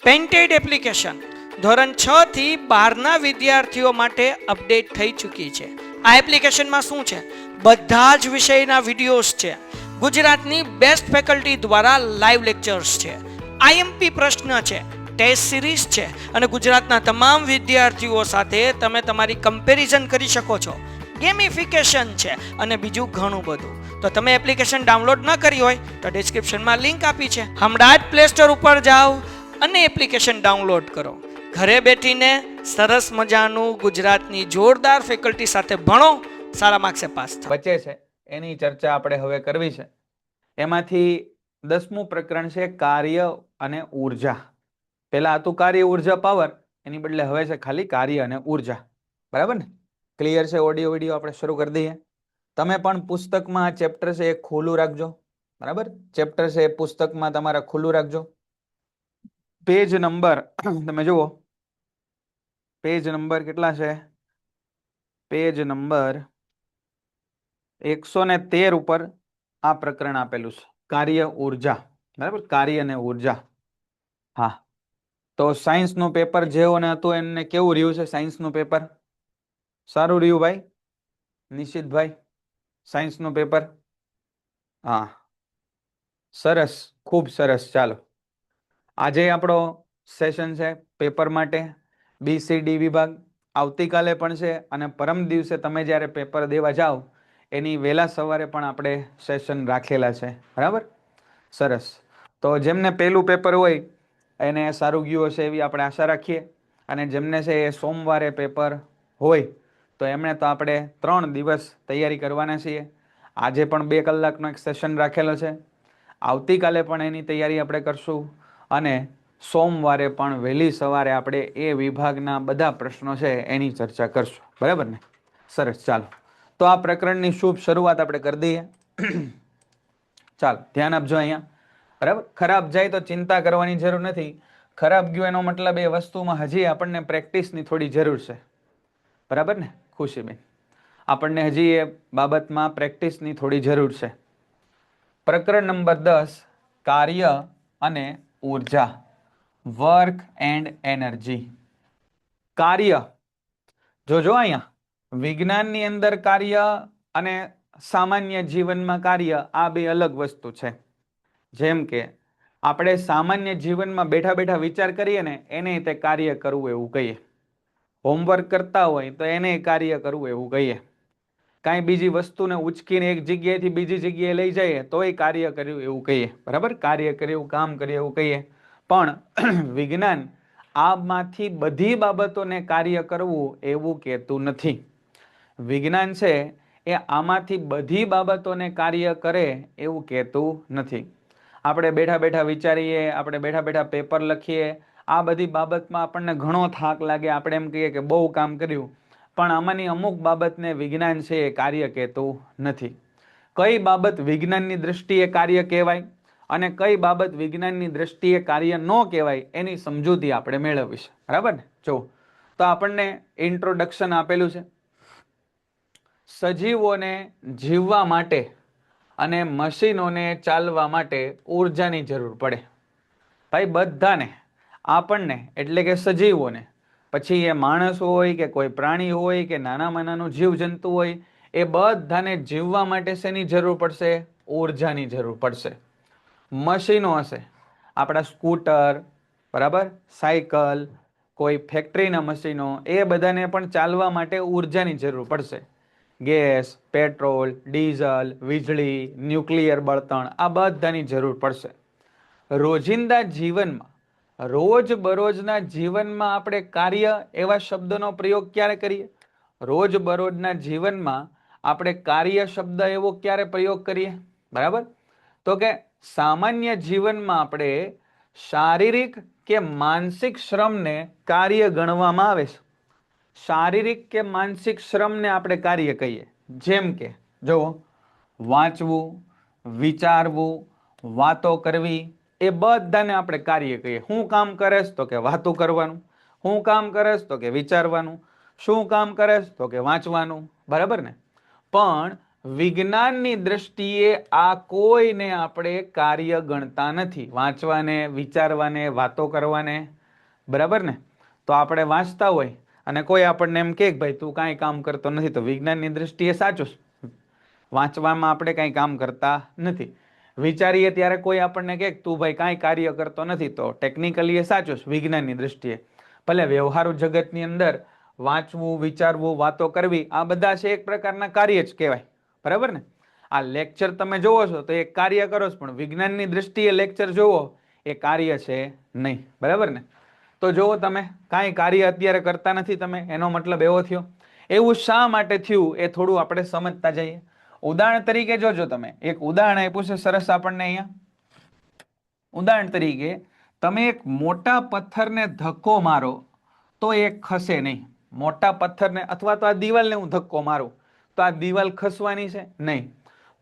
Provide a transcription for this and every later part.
Painted application ધોરણ 6 થી 12ના વિદ્યાર્થીઓ માટે અપડેટ થઈ ચૂકી છે. આ એપ્લિકેશનમાં શું છે? બધા જ વિષયના વિડીયોઝ છે. ગુજરાતની બેસ્ટ ફેકલ્ટી દ્વારા લાઈવ લેક્ચર્સ છે. આઈએમપી પ્રશ્ન છે, ટેસ્ટ સિરીઝ છે અને ગુજરાતના તમામ વિદ્યાર્થીઓ સાથે તમે તમારી કમ્પેરિઝન કરી શકો છો. ગેમિફિકેશન છે અને બીજું ઘણું બધું. તો તમે એપ્લિકેશન ડાઉનલોડ ન કરી હોય તો ડિસ્ક્રિપ્શનમાં લિંક આપી છે. હમણાં જ પ્લે સ્ટોર ઉપર જાઓ અને એપ્લિકેશન ડાઉનલોડ કરો. ઘરે બેઠીને સરસ મજાનું ગુજરાતની જોરદાર ફેકલ્ટી સાથે ભણો, સારા માર્ક્સે પાસ થાઓ. બચે છે એની ચર્ચા આપણે હવે કરવી છે. એમાંથી 10મું પ્રકરણ છે કાર્ય અને ઉર્જા. પહેલા હતું કાર્ય ઉર્જા પાવર, એની બદલે હવે છે ખાલી કાર્ય અને ઉર્જા. બરાબર ને? ક્લિયર છે? ઓડિયો વિડીયો આપણે શરૂ કરી દઈએ. તમે પણ પુસ્તકમાં આ ચેપ્ટર છે એ ખુલ્લું રાખજો. બરાબર? ચેપ્ટર છે એ પુસ્તકમાં તમારા ખુલ્લું રાખજો. પેજ નંબર તમે જુઓ, પેજ નંબર કેટલા છે? પેજ નંબર 113 ઉપર આ પ્રકરણ આપેલું છે, કાર્ય ઉર્જા. બરાબર? કાર્ય અને ઉર્જા. હા, તો સાયન્સનું પેપર જેઓને હતું એને કેવું રહ્યું છે? સાયન્સનું પેપર સારું રહ્યું ભાઈ? નિશિતભાઈ, સાયન્સનું પેપર? હા, સરસ, ખૂબ સરસ. ચાલો, આજે આપણો સેશન છે પેપર માટે BCD વિભાગ. આવતીકાલે પણ છે અને પરમ દિવસે તમે જ્યારે પેપર દેવા જાઓ એની વહેલા સવારે પણ આપણે સેશન રાખેલા છે. બરાબર? સરસ. તો જેમને પહેલું પેપર હોય એને સારું ગયું હશે એવી આપણે આશા રાખીએ, અને જેમને છે એ સોમવારે પેપર હોય તો એમણે તો આપણે 3 દિવસ તૈયારી કરવાના છીએ. આજે પણ 2 કલાકનો એક સેશન રાખેલો છે. આવતીકાલે પણ એની તૈયારી આપણે કરશું અને સોમવારે પણ વહેલી સવારે આપણે એ વિભાગના બધા પ્રશ્નો છે એની ચર્ચા કરશું. બરાબર ને? સરસ. ચાલો, તો આ પ્રકરણની શુભ શરૂઆત આપણે કરી દઈએ. ચાલો, ધ્યાન આપજો અહીંયા. બરાબર? ખરાબ જાય તો ચિંતા કરવાની જરૂર નથી. ખરાબ ગયું એનો મતલબ એ વસ્તુમાં હજી આપણને પ્રેક્ટિસની થોડી જરૂર છે. બરાબર ને ખુશીબેન? આપણને હજી એ બાબતમાં પ્રેક્ટિસની થોડી જરૂર છે. પ્રકરણ નંબર 10, કાર્ય અને ઉર્જા, વર્ક એન્ડ એનર્જી. કાર્ય જોજો અહીંયા, વિજ્ઞાનની અંદર કાર્ય અને સામાન્ય જીવનમાં કાર્ય આ બે અલગ વસ્તુ છે. જેમ કે આપણે સામાન્ય જીવનમાં બેઠા બેઠા વિચાર કરીએ ને એને તે કાર્ય કરવું એવું કહીએ. હોમવર્ક કરતા હોય તો એને કાર્ય કરવું એવું કહીએ. કાંઈ બીજી વસ્તુને ઉચકીને એક જગ્યાએથી બીજી જગ્યાએ લઈ જઈએ તો એ કાર્ય કર્યું એવું કહીએ. બરાબર? કાર્ય કર્યું, કામ કર્યું એવું કહીએ. પણ વિજ્ઞાન આમાંથી બધી બાબતોને કાર્ય કરવું એવું કહેતું નથી. વિજ્ઞાન છે એ આમાંથી બધી બાબતોને કાર્ય કરે એવું કહેતું નથી. આપણે બેઠા બેઠા વિચારીએ, આપણે બેઠા બેઠા પેપર લખીએ, આ બધી બાબતમાં આપણને ઘણો થાક લાગે, આપણે એમ કહીએ કે બહુ કામ કર્યું, પણ આમાંની અમુક બાબતને વિજ્ઞાન છે એ કાર્ય કહેતું નથી. કઈ બાબત વિજ્ઞાનની દ્રષ્ટિએ કાર્ય કહેવાય અને કઈ બાબત વિજ્ઞાનની દ્રષ્ટિએ કાર્ય ન કહેવાય એની સમજૂતી આપણે મેળવીશું. બરાબર ને? જો, તો આપણને ઇન્ટ્રોડક્શન આપેલું છે. સજીવોને જીવવા માટે અને મશીનોને ચાલવા માટે ઉર્જાની જરૂર પડે. ભાઈ બધાને, આપણને એટલે કે સજીવોને, પછી એ માણસ હોય કે કોઈ પ્રાણી હોય કે નાનામાં નાનું જીવજંતુ હોય, એ બધાને જીવવા માટે શેની જરૂર પડશે? ઉર્જાની જરૂર પડશે. મશીનો હશે, આપણા સ્કૂટર, બરાબર, સાયકલ, કોઈ ફેક્ટરીના મશીનો, એ બધાને પણ ચાલવા માટે ઉર્જાની જરૂર પડશે. ગેસ, પેટ્રોલ, ડીઝલ, વીજળી, ન્યુક્લિયર બળતણ, આ બધાની જરૂર પડશે. રોજિંદા જીવનમાં, રોજબરોજના જીવનમાં આપણે કાર્ય એવા શબ્દનો પ્રયોગ ક્યારે કરીએ? રોજબરોજના જીવનમાં આપણે કાર્ય શબ્દ એવો ક્યારે પ્રયોગ કરીએ? બરાબર? તો કે સામાન્ય જીવનમાં આપણે શારીરિક કે માનસિક શ્રમને કાર્ય ગણવામાં આવે છે. શારીરિક કે માનસિક શ્રમને આપણે કાર્ય કહીએ. જેમ કે જો વાંચવું, વિચારવું, વાતો કરવી, એ બધાને આપણે કાર્ય કહીએ. શું કામ કરેશ? તો કે વાતો કરવાનું. શું કામ કરેશ? તો કે વિચારવાનું. શું કામ કરેશ? તો કે વાંચવાનું. બરાબર ને? પણ વિજ્ઞાનની દ્રષ્ટિએ આ કોઈને આપણે કાર્ય ગણતા નથી. વાંચવાને, વિચારવાને, વાતો કરવાને, બરાબર ને? તો આપણે વાંચતા હોય અને કોઈ આપણને એમ કે ભાઈ તું કાંઈ કામ કરતો નથી, તો વિજ્ઞાનની દ્રષ્ટિએ સાચું. વાંચવામાં આપણે કાંઈ કામ કરતા નથી. વિચારીએ ત્યારે કોઈ આપણને કહે તું ભાઈ કાંઈ કાર્ય કરતો નથી, તો ટેકનિકલી એ સાચું છે વિજ્ઞાનની દ્રષ્ટિએ. ભલે વ્યવહારુ જગતની અંદર વાંચવું, વિચારવું, વાતો કરવી, આ બધા છે એક પ્રકારના કાર્ય જ કહેવાય, બરાબર ને? આ લેક્ચર તમે જોવો છો તો એ કાર્ય કરો છો, પણ વિજ્ઞાનની દ્રષ્ટિએ લેક્ચર જોવો એ કાર્ય છે નહીં, બરાબર ને? તો જુઓ તમે કાંઈ કાર્ય અત્યારે કરતા નથી તમે, એનો મતલબ એવો થયો. એવું શા માટે થયું એ થોડું આપણે સમજતા જઈએ. ઉદાહરણ તરીકે જોજો, તમે એક ઉદાહરણ આપ્યું છે સરસ આપણને અહીંયા. ઉદાહરણ તરીકે તમે એક મોટા પથ્થરને ધક્કો મારો તો એ ખસે નહીં. મોટા પથ્થરને અથવા તો આ દિવાલને હું ધક્કો મારું તો આ દિવાલ ખસવાની છે નહીં,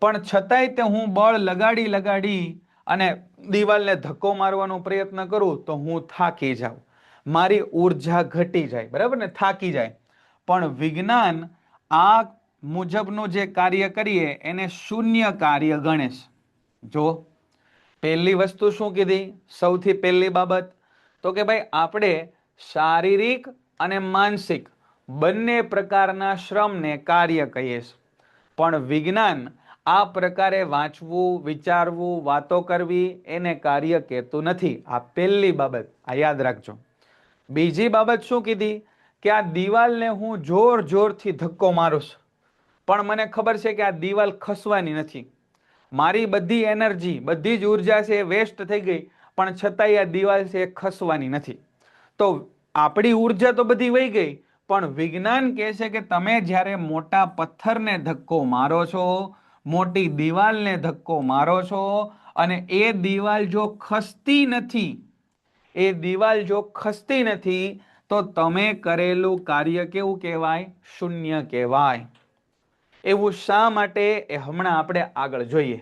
પણ છતાંય તે હું બળ લગાડી અને દિવાલને ધક્કો મારવાનો પ્રયત્ન કરું તો હું થાકી જાઉં, મારી ઉર્જા ઘટી જાય, બરાબર ને? થાકી જાય. પણ વિજ્ઞાન આ મુજબનું જે કાર્ય કરીએ એને શૂન્ય કાર્ય ગણે છે. જો પહેલી વસ્તુ શું કીધી? સૌથી પહેલી બાબત તો કે ભાઈ આપણે શારીરિક અને માનસિક બંને પ્રકારના શ્રમને કાર્ય કહીએ છીએ, પણ વિજ્ઞાન આ પ્રકારે વાંચવું, વિચારવું, વાતો કરવી એને કાર્ય કહેતું નથી. આ પહેલી બાબત, આ યાદ રાખજો. બીજી બાબત શું કીધી? કે આ દિવાલને હું જોરથી ધક્કો મારું છું, પણ મને ખબર છે કે આ દિવાલ ખસવાની નથી. મારી બધી એનર્જી, બધી જ ઉર્જા છે એ વેસ્ટ થઈ ગઈ, પણ છતાંય આ દિવાલ છે એ ખસવાની નથી. તો આપણી ઉર્જા તો બધી વહી ગઈ, પણ વિજ્ઞાન કહે છે કે તમે જ્યારે મોટા પથ્થરને ધક્કો મારો છો, મોટી દિવાલને ધક્કો મારો છો, અને એ દિવાલ જો ખસતી નથી, એ દિવાલ જો ખસતી નથી, તો તમે કરેલું કાર્ય કેવું કહેવાય? શૂન્ય કહેવાય. એવું શા માટે એ હમણાં આપણે આગળ જોઈએ.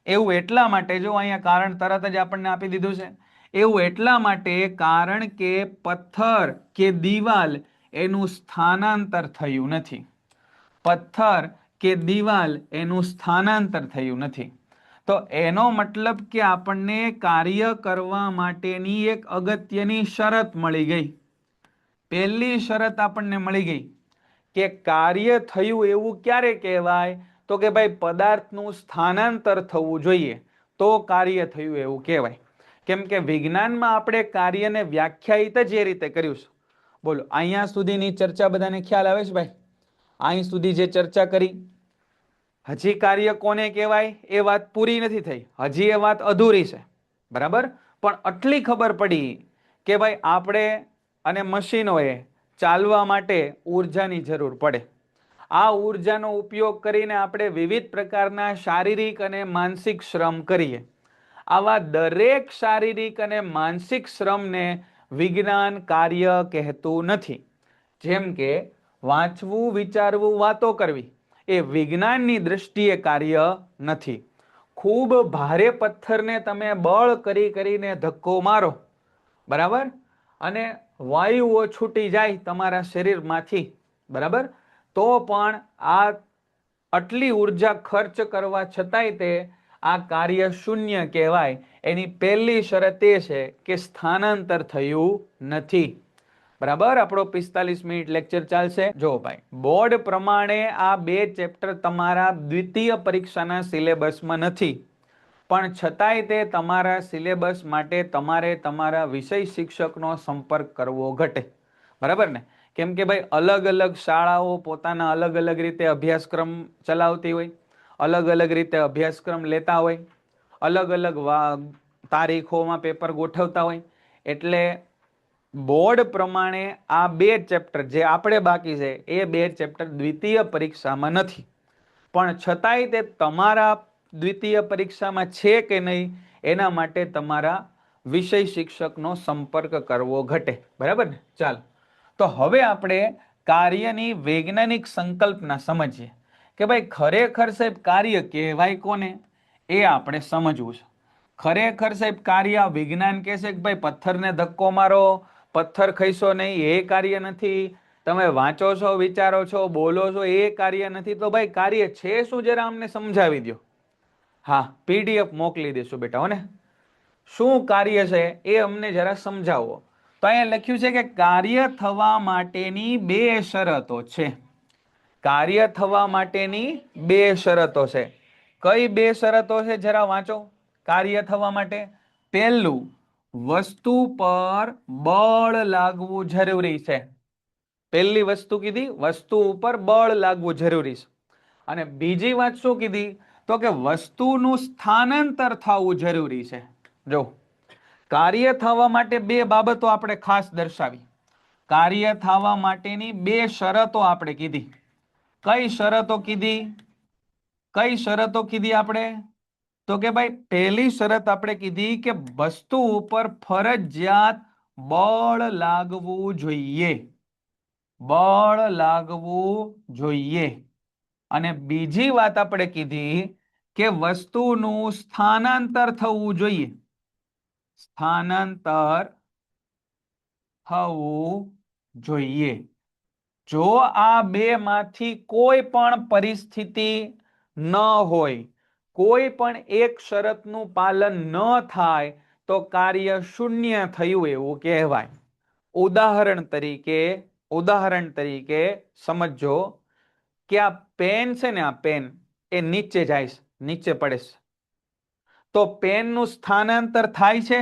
એવું એટલા માટે, જો અહીંયા કારણ તરત જ આપણને આપી દીધું છે. એવું એટલા માટે કારણ કે પથ્થર કે દિવાલ એનું સ્થાનાંતર થયું નથી. પથ્થર કે દિવાલ એનું સ્થાનાંતર થયું નથી. તો એનો મતલબ કે આપણને કાર્ય કરવા માટેની એક અગત્યની શરત મળી ગઈ. પહેલી શરત આપણને મળી ગઈ કે કાર્ય થયું એવું ક્યારે કહેવાય? તો કે ભાઈ પદાર્થનું સ્થાનાંતર થવું જોઈએ તો કાર્ય થયું એવું કહેવાય. કેમ કે વિજ્ઞાનમાં આપણે કાર્યને વ્યાખ્યાયિત જ એ રીતે કર્યું છે. બોલો, અહીંયા સુધીની ચર્ચા બધાને ખ્યાલ આવે છે ભાઈ? અહીં સુધી જે ચર્ચા કરી, હજી કાર્ય કોને કહેવાય એ વાત પૂરી નથી થઈ, હજી એ વાત અધૂરી છે, બરાબર? પણ આટલી ખબર પડી કે ભાઈ આપણે અને મશીનોએ ચાલવા માટે ઉર્જાની જરૂર પડે. આ ઉર્જાનો ઉપયોગ કરીને આપણે વિવિધ પ્રકારના શારીરિક અને માનસિક શ્રમ કરીએ. આવા દરેક શારીરિક અને માનસિક શ્રમને વિજ્ઞાન કાર્ય કહેતું નથી. જેમ કે વાંચવું, વિચારવું, વાતો કરવી એ વિજ્ઞાનની દ્રષ્ટિએ કાર્ય નથી. ખૂબ ભારે પથ્થરને તમે બળ કરીને ધક્કો મારો, બરાબર, અને વાયુઓ છૂટી જાય તમારા શરીરમાંથી, બરાબર, તો પણ આ આટલી ઉર્જા ખર્ચ કરવા છતાંય તે આ કાર્ય શૂન્ય કહેવાય. એની પહેલી શરત એ છે કે સ્થાનાંતર થયું નથી, બરાબર? આપણો 45 મિનિટ લેક્ચર ચાલશે. જો ભાઈ, બોર્ડ પ્રમાણે આ 2 ચેપ્ટર તમારા દ્વિતીય પરીક્ષાના સિલેબસમાં નથી, પણ છતાંય તે તમારા સિલેબસ માટે તમારે તમારા વિષય શિક્ષકનો સંપર્ક કરવો ઘટે, બરાબર ને? કેમ કે ભાઈ અલગ અલગ શાળાઓ પોતાના અલગ અલગ રીતે અભ્યાસક્રમ ચલાવતી હોય, અલગ અલગ રીતે અભ્યાસક્રમ લેતા હોય, અલગ અલગ તારીખોમાં પેપર ગોઠવતા હોય. એટલે બોર્ડ પ્રમાણે આ 2 ચેપ્ટર જે આપણે બાકી છે એ 2 ચેપ્ટર દ્વિતીય પરીક્ષામાં નથી, પણ છતાંય તે તમારા દ્વિતીય પરીક્ષામાં છે કે નહીં એના માટે તમારા વિષય શિક્ષકનો સંપર્ક કરવો ઘટે, બરાબર ને? ચાલો, તો હવે આપણે કાર્યની વૈજ્ઞાનિક સંકલ્પના સમજીએ કે ભાઈ ખરેખર સાહેબ કાર્ય કહેવાય કોને એ આપણે સમજવું છે. ખરેખર સાહેબ કાર્ય વિજ્ઞાન કહે છે કે ભાઈ પથ્થરને ધક્કો મારો, પથ્થર ખઈશો નહીં, એ કાર્ય નથી. તમે વાંચો છો, વિચારો છો, બોલો છો, એ કાર્ય નથી. તો ભાઈ કાર્ય છે શું, જરા અમને સમજાવી દો. હા, પીડીએફ મોકલી દેશું બેટા. હો ને, શું કાર્ય છે એ અમને જરા સમજાવો. તો અહીંયા લખ્યું છે કે કાર્ય થવા માટેની બે શરતો છે. કાર્ય થવા માટેની બે શરતો છે. કઈ બે શરતો છે જરા વાંચો. કાર્ય થવા માટે પહેલું, વસ્તુ પર બળ લાગવું જરૂરી છે. પહેલી વસ્તુ કીધી, વસ્તુ ઉપર બળ લાગવું જરૂરી છે. અને બીજી વાત શું કીધી, તો કે વસ્તુનું સ્થાનાંતર થવું જરૂરી છે. જો કાર્ય થવા માટે બે બાબતો આપણે ખાસ દર્શાવી. કાર્ય થવા માટેની બે શરતો આપણે કીધી. કઈ શરતો કીધી? કઈ શરતો કીધી આપણે? તો કે ભાઈ પહેલી શરત આપણે કીધી કે વસ્તુ ઉપર ફરજિયાત બળ લાગવું જોઈએ. બળ લાગવું જોઈએ. અને બીજી વાત આપણે કીધી કે વસ્તુનું સ્થાનાંતર થવું જોઈએ. સ્થાનાંતર થવું જોઈએ. જો આ બે માંથી કોઈ પણ પરિસ્થિતિ ન હોય, કોઈ પણ એક શરતનું પાલન ન થાય, તો કાર્ય શૂન્ય થયું એવું કહેવાય. ઉદાહરણ તરીકે સમજો કે આ પેન છે ને, આ પેન એ નીચે જાય છે, નીચે પડે છે. તો પેનનું સ્થાનાંતર થાય છે?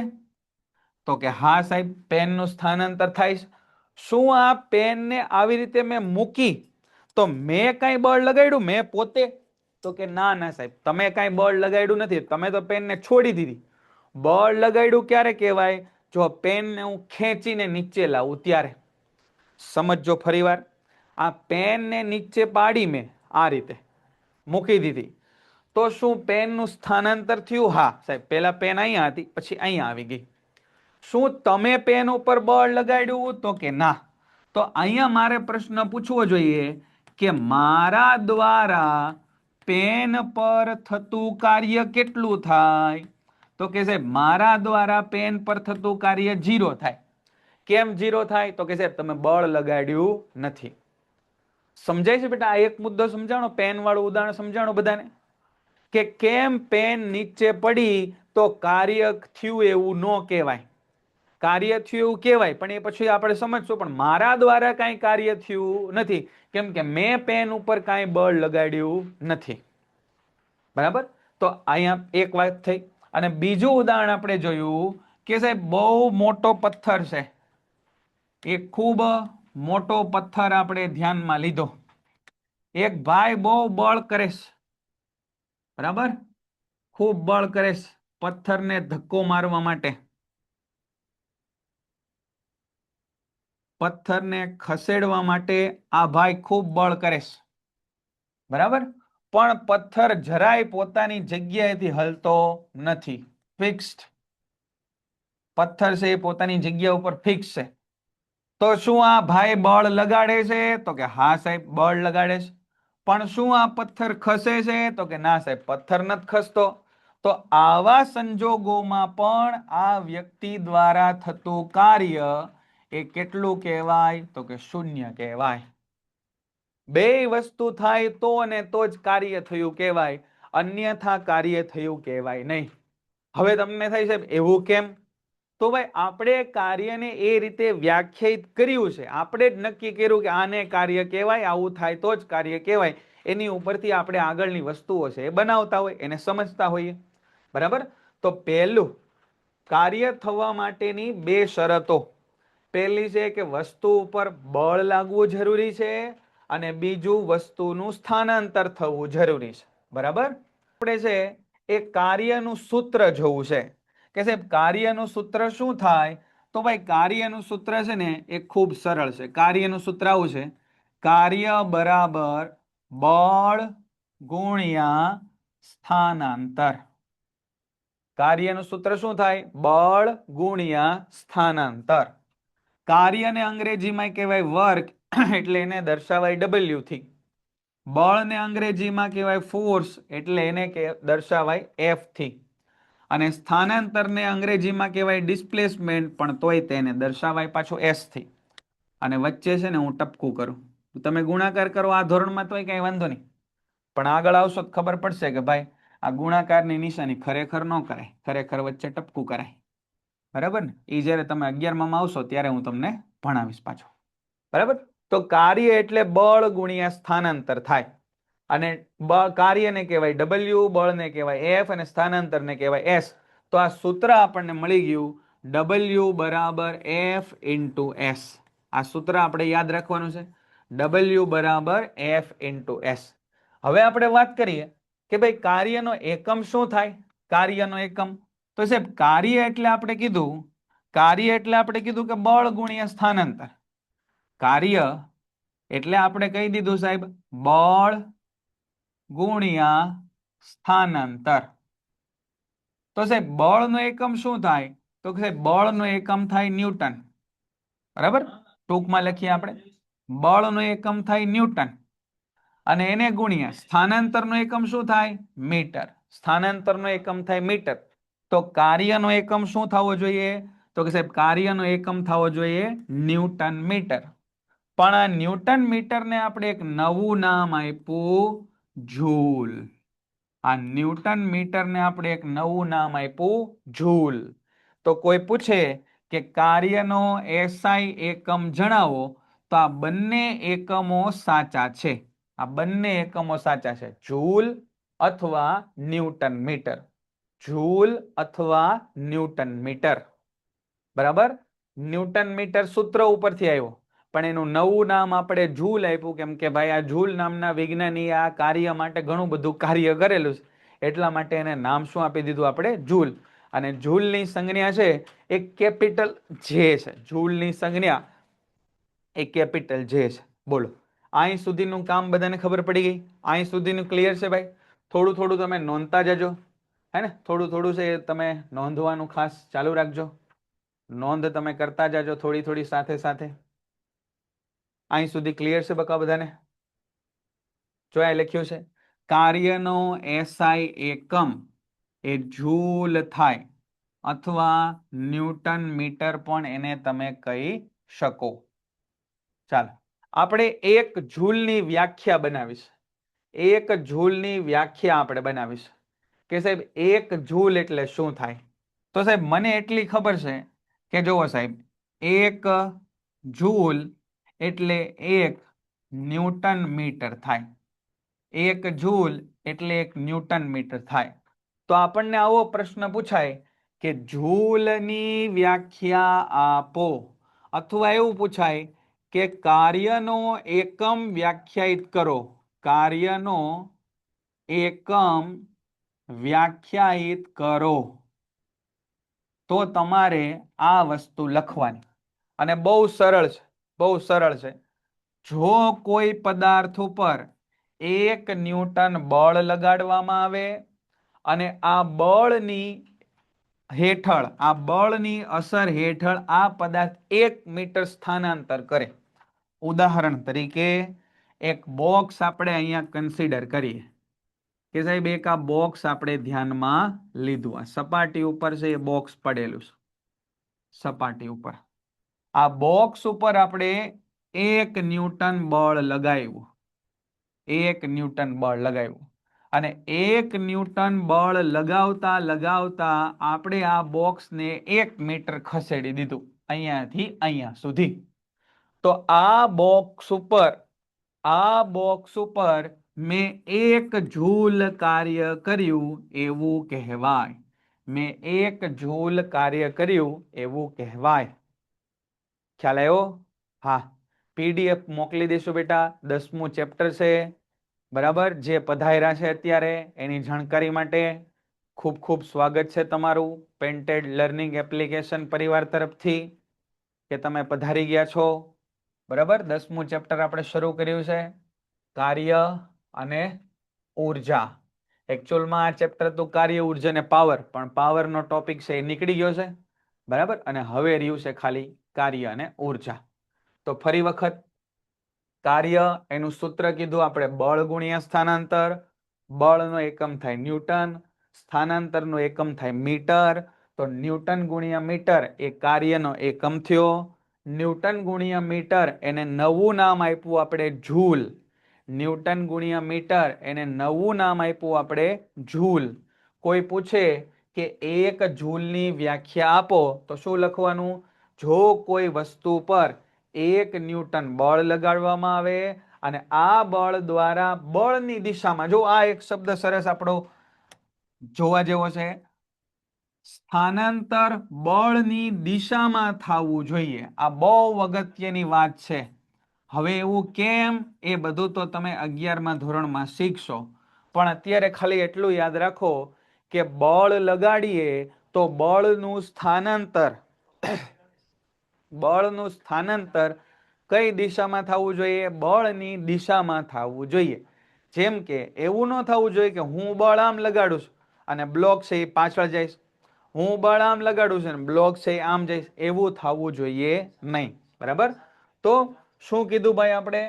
તો કે હા સાહેબ, પેનનું સ્થાનાંતર થાય છે. શું આ પેનને આવી રીતે મેં મૂકી તો મેં કઈ બળ લગાડ્યું મેં પોતે? તો કે ના ના સાહેબ, તમે કઈ બળ લગાડ્યું નથી, તમે તો પેનને છોડી દીધી. બળ લગાડ્યું ક્યારે કહેવાય? જો પેનને હું ખેંચીને નીચે લાવું ત્યારે. સમજો ફરીવાર. આ પેનને નીચે પાડી મેં આ રીતે મૂકી દીધી, તો શું પેનનું સ્થાનાંતર થયું? હા સાહેબ, પેલા પેન અહીંયા હતી, પછી અહીંયા આવી ગઈ. શું તમે પેન ઉપર બળ લગાડ્યું? તો કે ના. તો અહીંયા મારે પ્રશ્ન પૂછવો જોઈએ કે મારા દ્વારા પેન પર થતું કાર્ય કેટલું થાય? તો કે સાહેબ મારા દ્વારા પેન પર થતું કાર્ય 0 થાય. કેમ 0 થાય? તો કે સાહેબ તમે બળ લગાડ્યું નથી. સમજાય છે બેટા? આ એક મુદ્દો સમજાણો, પેન વાળું ઉદાહરણ સમજાણો બધાને, કે કેમ પેન નીચે પડી તો કાર્ય થયું એવું ન કહેવાય. કાર્ય થયું એવું કહેવાય, પણ એ પછી આપણે સમજશું. પણ મારા દ્વારા કાંઈ કાર્ય થયું નથી, કેમ કે મેં પેન ઉપર કાંઈ બળ લગાડ્યું નથી. બરાબર? તો અહીંયા એક વાત થઈ. અને બીજું ઉદાહરણ આપણે જોયું કે સાહેબ બહુ મોટો પથ્થર છે. એક ખૂબ મોટો પથ્થર આપણે ધ્યાનમાં લીધો. એક ભાઈ બહુ બળ કરે છે. બરાબર? ખૂબ બળ કરે છે પથ્થરને ધક્કો મારવા માટે. પથ્થરને ખસેડવા માટે આ ભાઈ ખૂબ બળ કરે છે. બરાબર? પણ પથ્થર જરાય પોતાની જગ્યાએથી હલતો નથી. ફિક્સ્ડ પથ્થર છે એ પોતાની જગ્યા ઉપર ફિક્સ છે. તો શું આ ભાઈ બળ લગાડે છે? તો કે હા સાહેબ બળ લગાડે છે. પણ શું આ પથ્થર ખસે છે? તો કે ના સાહેબ, પથ્થર નથી ખસતો. તો આવા સંજોગોમાં પણ આ વ્યક્તિ દ્વારા થતું કાર્ય એ કેટલું કહેવાય? તો કે શૂન્ય કહેવાય. બે વસ્તુ થાય તો અને તો જ કાર્ય થયું કહેવાય, અન્યથા કાર્ય થયું કહેવાય નહીં. હવે તમને થાય સાહેબ એવું કેમ? તો ભાઈ આપણે કાર્યને એ રીતે વ્યાખ્યાયિત કર્યું છે. આપણે જ નક્કી કર્યું કે આને કાર્ય કહેવાય, આવું થાય તો જ કાર્ય કહેવાય. એની ઉપરથી આપણે આગળની વસ્તુઓ છે એ બનાવતા હોય, એને સમજતા હોઈએ. બરાબર? તો પહેલું, કાર્ય થવા માટેની બે શરતો. પહેલી છે કે વસ્તુ ઉપર બળ લાગવું જરૂરી છે, અને બીજું વસ્તુનું સ્થાનાંતર થવું જરૂરી છે. બરાબર? આપણે છે એ કાર્યનું સૂત્ર જોવું છે કે સાહેબ કાર્યનું સૂત્ર શું થાય? તો ભાઈ કાર્યનું સૂત્ર છે ને એ ખૂબ સરળ છે. કાર્યનું સૂત્ર આવું છે: કાર્ય બરાબર બળ ગુણ્યા સ્થાનાંતર. કાર્યનું સૂત્ર શું થાય? બળ ગુણ્યા સ્થાનાંતર. કાર્યને અંગ્રેજીમાં કહેવાય વર્ક, એટલે એને દર્શાવાય W થી. બળને અંગ્રેજીમાં કહેવાય ફોર્સ, એટલે એને દર્શાવાય F થી. અને સ્થાનાંતરને અંગ્રેજીમાં કહેવાય ડિસ્પ્લેસમેન્ટ, પણ તોય તેને દર્શાવાય પાછું S થી. અને વચ્ચે છે ને હું ટપકું કરું. તમે ગુણાકાર કરો આ ધોરણમાં તોય કઈ વાંધો નહીં, પણ આગળ આવશો તો ખબર પડશે કે ભાઈ આ ગુણાકારની નિશાની ખરેખર ન કરાય, ખરેખર વચ્ચે ટપકું કરાય. બરાબર ને? એ જ્યારે તમે 11માં આવશો ત્યારે હું તમને ભણાવીશ પાછો. બરાબર? તો કાર્ય એટલે બળ ગુણ્યા સ્થાનાંતર થાય. અને કાર્યને કહેવાય W, બળને કહેવાય F અને સ્થાનાંતરને કહેવાય S. તો આ સૂત્ર આપણને મળી ગયું, W બરાબર F ઇન્ટુ S. આ સૂત્ર આપણે યાદ રાખવાનું છે, W બરાબર F ઇન્ટુ S. હવે આપણે વાત કરીએ કે ભાઈ કાર્યનો એકમ શું થાય. કાર્યનો એકમ તો સાહેબ કાર્ય એટલે આપણે કીધું કે બળ ગુણ્યા સ્થાનાંતર. કાર્ય એટલે આપણે કહી દીધું સાહેબ બળ ગુણ્યા સ્થાનાંતર. તો સાહેબ બળનો એકમ શું થાય? તો સાહેબ બળનો એકમ થાય ન્યૂટન. બરાબર? ટૂંકમાં લખીએ આપણે, બળનો એકમ થાય ન્યૂટન અને એને ગુણ્યા સ્થાનાંતરનો એકમ શું થાય? મીટર. સ્થાનાંતરનો એકમ થાય મીટર. તો કાર્યનો એકમ શું થવો જોઈએ? તો કે સાહેબ કાર્યનો એકમ થવો જોઈએ ન્યૂટન મીટર. પણ આ ન્યૂટન મીટરને આપણે એક નવું નામ આપ્યું જૂલ. આ ન્યૂટન મીટરને આપણે એક નવું નામ આપ્યું જૂલ. તો કોઈ પૂછે કે કાર્યનો SI એકમ જણાવો, તો આ બંને એકમો સાચા છે. આ બંને એકમો સાચા છે, જૂલ અથવા ન્યૂટન મીટર. જૂલ અથવા ન્યૂટન મીટર. બરાબર? ન્યૂટન મીટર સૂત્ર ઉપરથી આવ્યો, પણ એનું નવું નામ આપણે જૂલ આપ્યું, કેમ કે ભાઈ આ જૂલ નામના વિજ્ઞાની આ કાર્ય માટે ઘણું બધું કાર્ય કરેલું છે, એટલા માટે એને નામ શું આપી દીધું આપણે? જૂલ. અને જૂલની સંજ્ઞા છે એ કેપિટલ જે છે. જૂલની સંજ્ઞા એ કેપિટલ જે છે. બોલો, અહીં સુધીનું કામ બધાને ખબર પડી ગઈ? અહીં સુધીનું ક્લિયર છે ભાઈ? થોડું થોડું તમે નોંધતા જજો, હે ને? થોડું થોડું છે તમે નોંધવાનું ખાસ ચાલુ રાખજો. નોંધ તમે કરતા જાજો થોડી થોડી સાથે સાથે. અહીં સુધી ક્લિયર છે બકા બધાને? જો આ લખ્યું છે કાર્યનો SI એકમ એ જૂલ થાય અથવા ન્યૂટન મીટર પણ એને તમે કહી શકો. ચાલો આપણે એક જૂલની વ્યાખ્યા બનાવીશ. એક જૂલની વ્યાખ્યા આપણે બનાવીશ કે સાહેબ એક જૂલ એટલે શું થાય. તો સાહેબ મને એટલી ખબર છે કે જુઓ સાહેબ, એક જૂલ એટલે 1 ન્યૂટન મીટર થાય. 1 જૂલ એટલે 1 ન્યૂટન મીટર થાય. તો આપણને આવો પ્રશ્ન પૂછાય કે જૂલની વ્યાખ્યા આપો, અથવા એવું પૂછાય કે કાર્યનો એકમ વ્યાખ્યાયિત કરો. કાર્યનો એકમ વ્યાખ્યાયિત કરો. તો તમારે આ વસ્તુ લખવાની, અને બહુ સરળ છે, બહુ સરળ છે. જો કોઈ પદાર્થ ઉપર 1 ન્યૂટન બળ લગાડવામાં આવે અને આ બળની હેઠળ, આ બળની અસર હેઠળ આ પદાર્થ 1 મીટર સ્થાનાંતર કરે. ઉદાહરણ તરીકે એક બોક્સ આપણે અહીંયા કન્સિડર કરીએ કે સાહેબ એક આ બોક્સ આપણે ધ્યાનમાં લીધું. આ સપાટી ઉપર છે એ બોક્સ પડેલું છે. સપાટી ઉપર આ બોક્સ ઉપર આપણે 1 ન્યૂટન બળ લગાવ્યું. 1 ન્યૂટન બળ લગાવ્યું અને 1 ન્યૂટન બળ લગાવતા લગાવતા આપણે આ બોક્સને 1 મીટર ખસેડી દીધું, અહીંયાથી અહીંયા સુધી. તો આ બોક્સ ઉપર મેં 1 જૂલ કાર્ય કર્યું એવું કહેવાય. મેં 1 જૂલ કાર્ય કર્યું એવું કહેવાય. ખ્યાલ આવ્યો? હા, PDF મોકલી દઈશું બેટા. 10મું ચેપ્ટર છે. બરાબર? જે પધાર્યા છે અત્યારે એની જાણકારી માટે ખૂબ ખૂબ સ્વાગત છે તમારું પેન્ટેડ લર્નિંગ એપ્લિકેશન પરિવાર તરફથી, કે તમે પધારી ગયા છો. બરાબર? 10મું ચેપ્ટર આપણે શરૂ કર્યું છે, કાર્ય અને ઉર્જા. એકચ્યુઅલમાં આ ચેપ્ટર તો કાર્ય, ઉર્જા અને પાવર, પણ પાવરનો ટોપિક છે એ નીકળી ગયો છે. બરાબર? અને હવે રહ્યું છે ખાલી કાર્ય અને ઉર્જા. તો ફરી વખત, કાર્ય એનું સૂત્ર કીધું આપણે બળ ગુણ્યા સ્થાનાંતર. બળનો એકમ થાય ન્યૂટન, સ્થાનાંતરનો એકમ થાય મીટર. તો ન્યૂટન ગુણ્યા મીટર એ કાર્યનો એકમ થયો. ન્યૂટન ગુણ્યા મીટર એને નવું નામ આપ્યું આપણે જૂલ. ન્યૂટન ગુણ્યા મીટર એને નવું નામ આપ્યું આપણે જૂલ. કોઈ પૂછે કે 1 જૂલની વ્યાખ્યા આપો તો શું લખવાનું? જો કોઈ વસ્તુ પર 1 ન્યૂટન બળ લગાડવામાં આવે અને આ બળ દ્વારા બળની દિશામાં, જો આ એક શબ્દ સરસ આપણો જોવા જેવો છે, સ્થાનાંતર બળની દિશામાં થવું જોઈએ. આ બહુ અગત્યની વાત છે. હવે એવું કેમ, એ બધું તો તમે 11મા ધોરણમાં શીખશો, પણ અત્યારે ખાલી એટલું યાદ રાખો કે બળ લગાડીએ તો બળનું સ્થાનાંતર કઈ દિશામાં થવું જોઈએ? બળની દિશામાં થવું જોઈએ. જેમ કે એવું ન થવું જોઈએ કે હું બળ આમ લગાડું છું અને બ્લોક છે એ પાછળ જઈશ, હું બળ આમ લગાડું છું અને બ્લોક છે એ આમ જઈશ, એવું થવું જોઈએ નહીં. બરાબર? તો શું કીધું ભાઈ આપણે?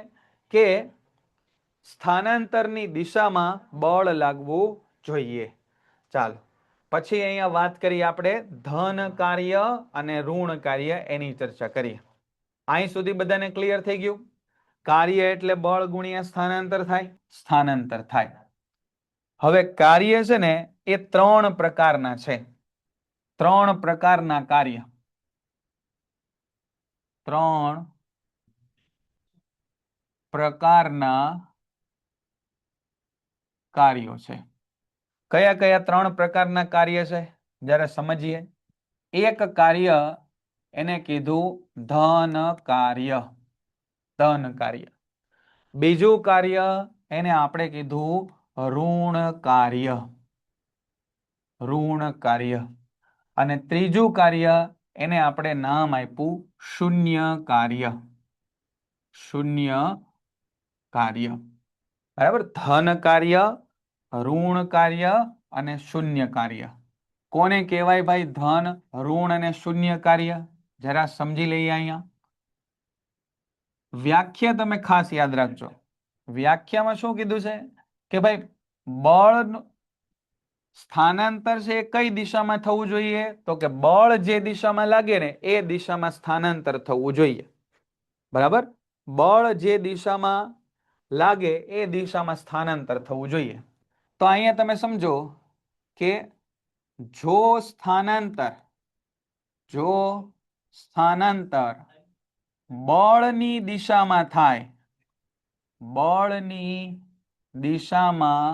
કે સ્થાનાંતરની દિશામાં બળ લાગવું જોઈએ. ચાલો પછી અહીંયા વાત કરીએ આપણે ધન કાર્ય અને ઋણ કાર્ય, એની ચર્ચા કરીએ. અહીં સુધી બધાને ક્લિયર થઈ ગયું? કાર્ય એટલે બળ ગુણ્યા સ્થાનાંતર થાય, સ્થાનાંતર થાય. હવે કાર્ય છે ને એ 3 પ્રકારના છે. 3 પ્રકારના કાર્ય, 3 પ્રકારના કાર્યો છે. કયા કયા 3 પ્રકારના કાર્ય છે જરા સમજીએ. એક કાર્ય એને કીધું ધન કાર્ય, ધન કાર્ય. બીજું કાર્ય એને આપણે કીધું ઋણ કાર્ય, ઋણ કાર્ય. અને ત્રીજું કાર્ય એને આપણે નામ આપ્યું શૂન્ય કાર્ય, શૂન્ય કાર્ય. બરાબર? ધન કાર્ય, ઋણ કાર્ય અને શૂન્ય કાર્ય. કોને કહેવાય ભાઈ ધન, ઋણ અને શૂન્ય કાર્ય? જરા સમજી લઈએ. અહીંયા વ્યાખ્યા તમે ખાસ યાદ રાખજો. વ્યાખ્યામાં શું કીધું છે કે ભાઈ બળ સ્થાનાંતર છે એ કઈ દિશામાં થવું જોઈએ? તો કે બળ જે દિશામાં લાગે ને એ દિશામાં સ્થાનાંતર થવું જોઈએ. બરાબર? બળ જે દિશામાં લાગે એ દિશામાં સ્થાનાંતર થવું જોઈએ. તો અહીંયા તમે સમજો કે જો સ્થાનાંતર બળની દિશામાં થાય, બળની દિશામાં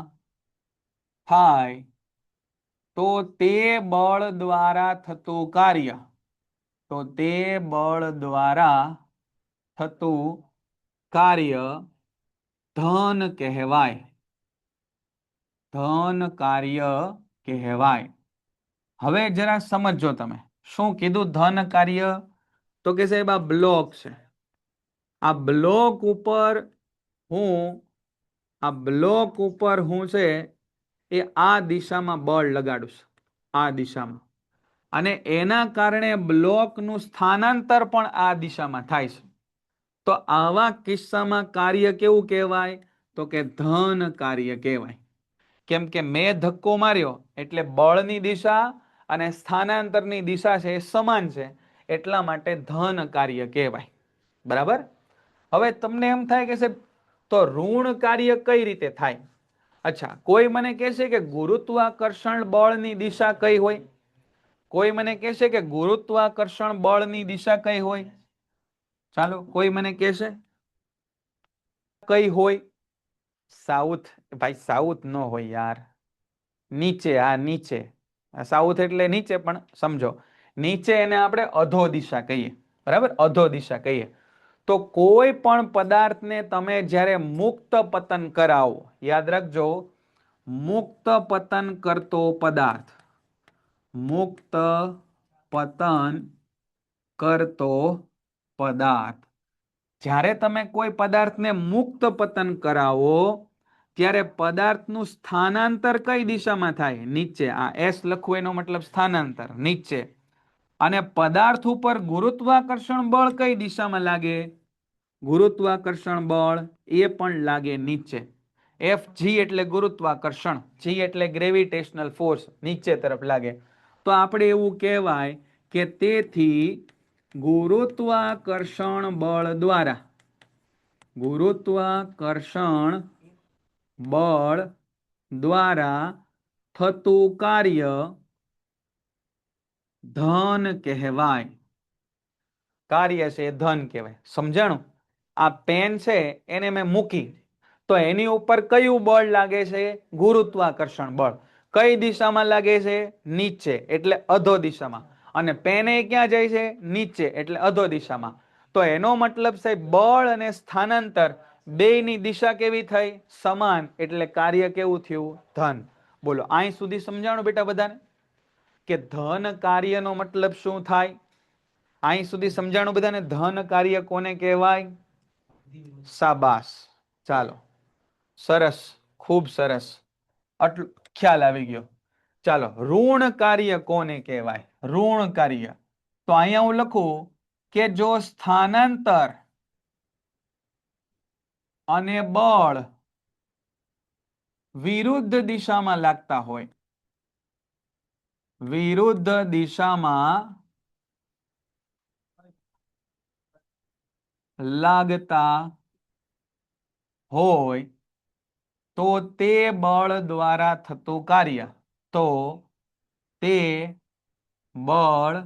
થાય તો તે બળ દ્વારા થતું કાર્ય, તો તે બળ દ્વારા થતું કાર્ય ધન કહેવાય, ધન કાર્ય કહેવાય. હવે જરા સમજો તમે શું કીધું ધન કાર્ય? તો કે સાહેબ આ બ્લોક છે, આ બ્લોક ઉપર હું છે એ આ દિશામાં બળ લગાડું છું, આ દિશામાં, અને એના કારણે બ્લોકનું સ્થાનાંતર પણ આ દિશામાં થાય છે. તો આવા કિસ્સામાં કાર્ય કેવું કહેવાય? તો કે ધન કાર્ય કહેવાય. કેમ કે મેં ધક્કો માર્યો એટલે બળની દિશા અને સ્થાનાંતરની દિશા છે એ સમાન છે, એટલા માટે ધન કાર્ય કહેવાય. બરાબર? હવે તમને એમ થાય કે સાહેબ તો ઋણ કાર્ય કઈ રીતે થાય? અચ્છા, કોઈ મને કહેશે કે ગુરુત્વાકર્ષણ બળની દિશા કઈ હોય? કોઈ મને કહેશે કે ગુરુત્વાકર્ષણ બળની દિશા કઈ હોય? ચાલો કોઈ મને કહેશે કઈ હોય? સાઉથ. ભાઈ સાઉથ ન હોય યાર, નીચે. આ નીચે, સાઉથ એટલે નીચે, પણ સમજો નીચે એને આપણે અધો દિશા કહીએ. બરાબર? અધો દિશા કહીએ. તો કોઈ પણ પદાર્થને તમે જ્યારે મુક્ત પતન કરાવો, યાદ રાખજો, મુક્ત પતન કરતો પદાર્થ, મુક્ત પતન કરતો પદાર્થ, જ્યારે તમે કોઈ પદાર્થને મુક્ત પતન કરાવો ત્યારે પદાર્થનું સ્થાનાંતર કઈ દિશામાં થાય? નીચે. આ એસ લખવું એનો મતલબ સ્થાનાંતર, નીચે. અને પદાર્થ ઉપર ગુરુત્વાકર્ષણ બળ કઈ દિશામાં લાગે? ગુરુત્વાકર્ષણ બળ એ પણ લાગે નીચે. એફ જી એટલે ગુરુત્વાકર્ષણ, જી એટલે ગ્રેવિટેશનલ ફોર્સ, નીચે તરફ લાગે. તો આપણે એવું કહેવાય કે તેથી ગુરુત્વાકર્ષણ બળ દ્વારા ગુરુત્વાકર્ષણ બળ દ્વારા થતું કાર્ય ધન કહેવાય. કાર્ય છે એ ધન કહેવાય. સમજાણું? આ પેન છે એને મેં મૂકી તો એની ઉપર કયું બળ લાગે છે? ગુરુત્વાકર્ષણ બળ. કઈ દિશામાં લાગે છે? નીચે, એટલે અધો દિશામાં. અને પેન એ ક્યાં જાય છે? નીચે, એટલે અધો દિશામાં. તો એનો મતલબ સાહેબ બળ અને સ્થાનાંતર બેયની દિશા કેવી થઈ? સમાન, એટલે કાર્ય કેવું થયું? ધન. બોલો, અહીં સુધી સમજાણું બેટા બધાને કે ધન કાર્યનો મતલબ શું થાય? અહીં સુધી સમજાણું બધાને? ધન કાર્ય કોને કહેવાય? શાબાશ, ચાલો, સરસ, ખૂબ સરસ, આટલું ખ્યાલ આવી ગયો. ચાલો, ઋણ કાર્ય કોને કહેવાય? ઋણ કાર્ય. તો અહીંયા હું લખું કે જો સ્થાનાંતર અને બળ વિરુદ્ધ દિશામાં લાગતા હોય, વિરુદ્ધ દિશામાં લાગતા હોય તો તે બળ દ્વારા થતું કાર્ય, તો તે બળ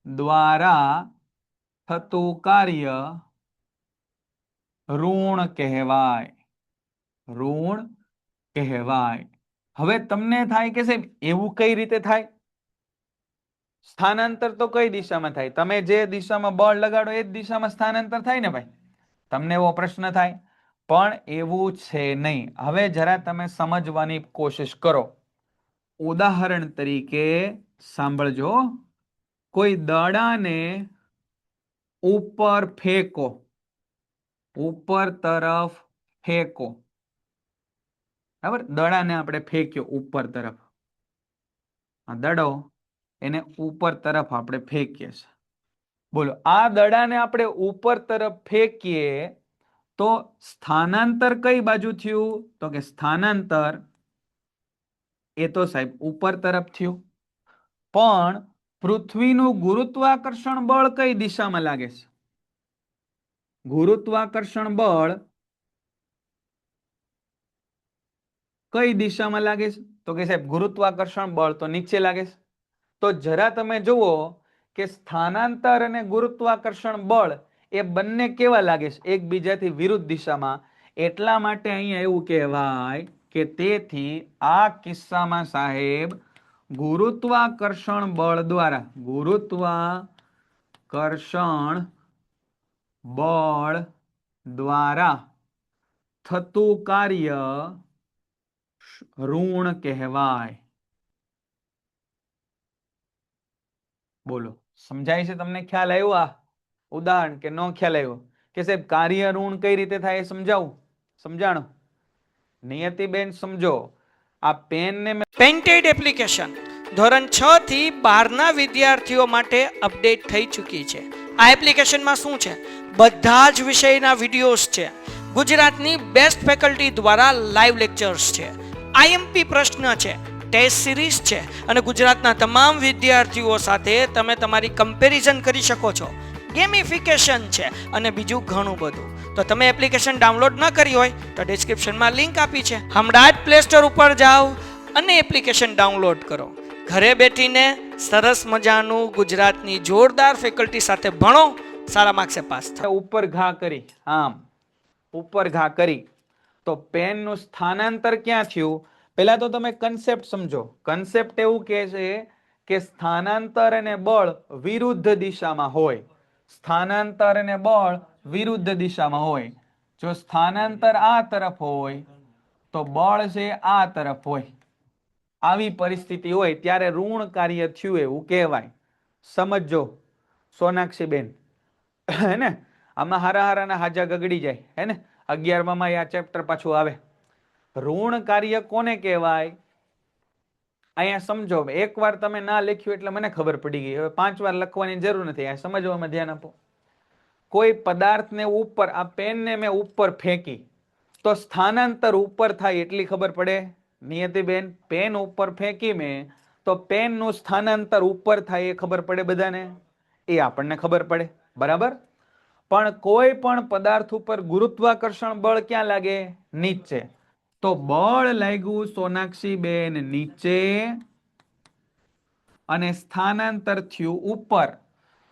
દ્વારા થતું કાર્ય ઋણ કહેવાય. ઋણ કહેવાય. હવે તમને થાય કે સાહેબ એવું કઈ રીતે થાય? સ્થાનાંતર તો કઈ દિશામાં થાય? તમે જે દિશામાં બળ લગાડો એ જ દિશામાં સ્થાનાંતર થાય ને ભાઈ. તમને એવો પ્રશ્ન થાય, પણ એવું છે નહીં. હવે જરા તમે સમજવાની કોશિશ કરો. ઉદાહરણ તરીકે સાંભળજો. કોઈ દડાને ઉપર ફેંકો, ઉપર તરફ ફેંકો, બરાબર? દડાને આપણે ફેંક્યો ઉપર તરફ, આ દડો એને ઉપર તરફ આપણે ફેંકીએ છીએ. બોલો, આ દડાને આપણે ઉપર તરફ ફેંકીએ તો સ્થાનાંતર કઈ બાજુ થયું? તો કે સ્થાનાંતર એ તો સાહેબ ઉપર તરફ થયું. પણ પૃથ્વીનું ગુરુત્વાકર્ષણ બળ કઈ દિશામાં લાગે છે? ગુરુત્વાકર્ષણ બળ કઈ દિશામાં લાગે છે? તો કે સાહેબ ગુરુત્વાકર્ષણ બળ તો નીચે લાગે છે. તો જરા તમે જુઓ કે સ્થાનાંતર અને ગુરુત્વાકર્ષણ બળ એ બંને કેવા લાગે છે? એકબીજાથી વિરુદ્ધ દિશામાં. એટલા માટે અહીંયા એવું કહેવાય કે તેથી આ કિસ્સામાં સાહેબ ગુરુત્વાકર્ષણ બળ દ્વારા, ગુરુત્વાકર્ષણ બળ દ્વારા થતું કાર્ય ઋણ કહેવાય. બોલો, સમજાય છે તમને? ખ્યાલ આવ્યો? આ ઉદાહરણ કે નો ખ્યાલ આવ્યો? કે સાહેબ કાર્ય ઋણ કઈ રીતે થાય એ સમજાવું? સમજાણું? નિયતિબેન સમજો. આ પેન ને પેન્ટેડ એપ્લિકેશન ધોરણ 6 થી 12 ના વિદ્યાર્થીઓ માટે અપડેટ થઈ ચૂકી છે. આ એપ્લિકેશનમાં શું છે? બધા જ વિષયના વિડીયોઝ છે. ગુજરાતની બેસ્ટ ફેકલ્ટી દ્વારા લાઈવ લેક્ચર્સ છે. આઈએમપી પ્રશ્ન છે, ટેસ્ટ સિરીઝ છે અને ગુજરાતના તમામ વિદ્યાર્થીઓ સાથે તમે તમારી કમ્પેરિઝન કરી શકો છો. ગેમિફિકેશન છે અને બીજું ઘણું બધું. તો તમે એપ્લિકેશન ડાઉનલોડ ન કરી હોય તો ડિસ્ક્રિપ્શનમાં લિંક આપી છે. હમણાં જ પ્લે સ્ટોર ઉપર જાઓ અને એપ્લિકેશન ડાઉનલોડ કરો. ઘરે બેઠીને સરસ મજાનું ગુજરાતની જોરદાર ફેકલ્ટી સાથે ભણો, સારા માર્ક્સે પાસ થાઓ. ઉપર ઘા કરી, આમ ઉપર ઘા કરી તો પેનનું સ્થાનાંતર ક્યાં થયું? પહેલા તો તમે કન્સેપ્ટ સમજો. કન્સેપ્ટ એવું કહે છે કે સ્થાનાંતર અને બળ વિરુદ્ધ દિશામાં હોય. સ્થાનાંતર અને બળ વિરુદ્ધ દિશામાં હોય. જો સ્થાનાંતર આ તરફ હોય તો બળ છે આ તરફ હોય. આવી પરિસ્થિતિ હોય ત્યારે ઋણ કાર્ય થયું એવું કહેવાય. સમજો સોનાક્ષીબેન, હે ને? આમાં હારા હારાના હાજા ગગડી જાય, હે ને? 11માં આ ચેપ્ટર પાછું આવે. ઋણ કાર્ય કોને કહેવાય? અહીંયા સમજો. એકવાર તમે ના લખ્યું એટલે મને ખબર પડી ગઈ. હવે 5 વાર લખવાની જરૂર નથી. આ સમજવામાં ધ્યાન આપો. કોઈ પદાર્થને ઉપર, આ પેનને મેં ઉપર ફેંકી તો સ્થાનાંતર ઉપર થાય એટલી ખબર પડે? નિયતિબેન, પેન ઉપર ફેંકી મેં તો પેનનું સ્થાનાંતર ઉપર થાય એ ખબર પડે બધાને? એ આપણને ખબર પડે, બરાબર. પણ કોઈ પણ પદાર્થ ઉપર ગુરુત્વાકર્ષણ બળ ક્યાં લાગે? નીચે. તો બળ લાગ્યું સોનાક્ષી બેન નીચે અને સ્થાનાંતર થયું ઉપર,